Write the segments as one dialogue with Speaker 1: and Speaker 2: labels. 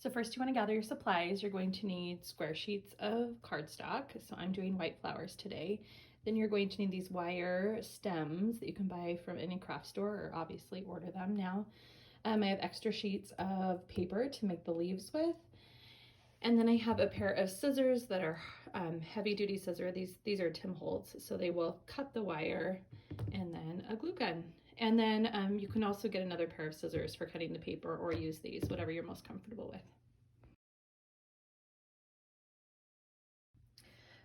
Speaker 1: So first you want to gather your supplies. You're going to need square sheets of cardstock. So I'm doing white flowers today. Then you're going to need these wire stems that you can buy from any craft store or obviously order them now. I have extra sheets of paper to make the leaves with. And then I have a pair of scissors that are heavy duty scissors. These are Tim Holtz, so they will cut the wire, and then a glue gun. And then you can also get another pair of scissors for cutting the paper or use these, whatever you're most comfortable with.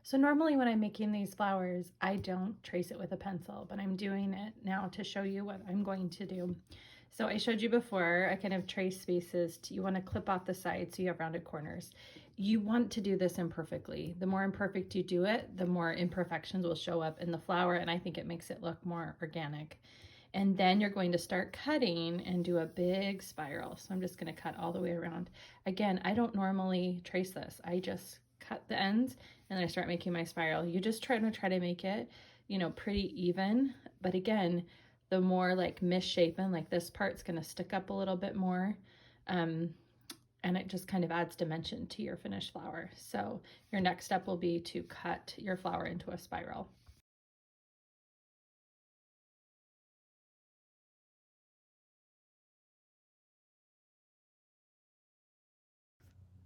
Speaker 1: So normally when I'm making these flowers, I don't trace it with a pencil, but I'm doing it now to show you what I'm going to do. So I showed you before, I kind of trace spaces. You want to clip off the sides so you have rounded corners. You want to do this imperfectly. The more imperfect you do it, the more imperfections will show up in the flower, and I think it makes it look more organic. And then you're going to start cutting and do a big spiral. So I'm just going to cut all the way around. Again, I don't normally trace this. I just cut the ends and then I start making my spiral. You just try to make it, you know, pretty even. But again, the more like misshapen, like this part's going to stick up a little bit more. And it just kind of adds dimension to your finished flower. So your next step will be to cut your flower into a spiral.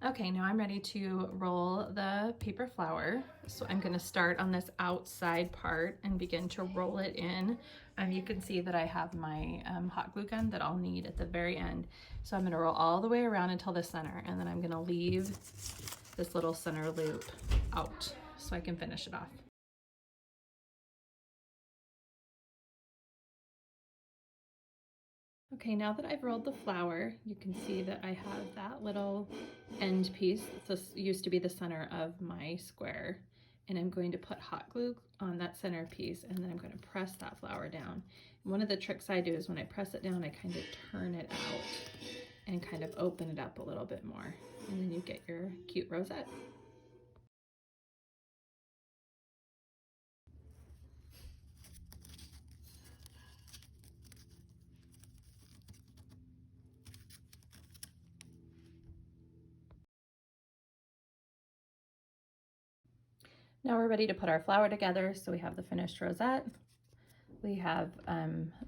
Speaker 1: Okay, now I'm ready to roll the paper flower. So I'm going to start on this outside part and begin to roll it in. You can see that I have my hot glue gun that I'll need at the very end. So I'm going to roll all the way around until the center, and then I'm going to leave this little center loop out so I can finish it off. Okay, now that I've rolled the flower, you can see that I have that little end piece. This used to be the center of my square. And I'm going to put hot glue on that center piece, and then I'm going to press that flower down. And one of the tricks I do is when I press it down, I kind of turn it out and kind of open it up a little bit more. And then you get your cute rosette. Now we're ready to put our flower together. So we have the finished rosette. We have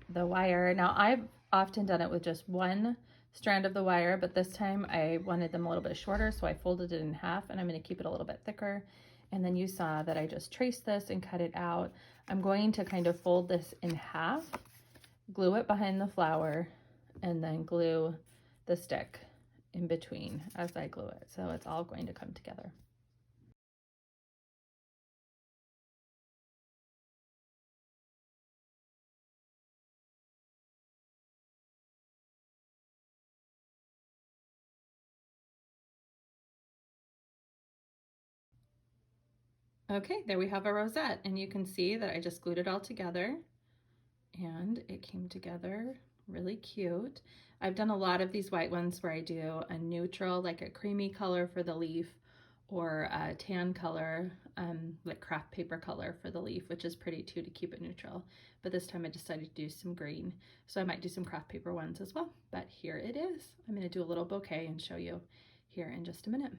Speaker 1: the wire. Now I've often done it with just one strand of the wire, but this time I wanted them a little bit shorter, so I folded it in half, and I'm going to keep it a little bit thicker. And then you saw that I just traced this and cut it out. I'm going to kind of fold this in half, glue it behind the flower, and then glue the stick in between as I glue it. So it's all going to come together. Okay, there we have a rosette, and you can see that I just glued it all together and it came together really cute. I've done a lot of these white ones where I do a neutral, like a creamy color for the leaf, or a tan color, like craft paper color for the leaf, which is pretty too to keep it neutral. But this time I decided to do some green. So I might do some craft paper ones as well, but here it is. I'm gonna do a little bouquet and show you here in just a minute.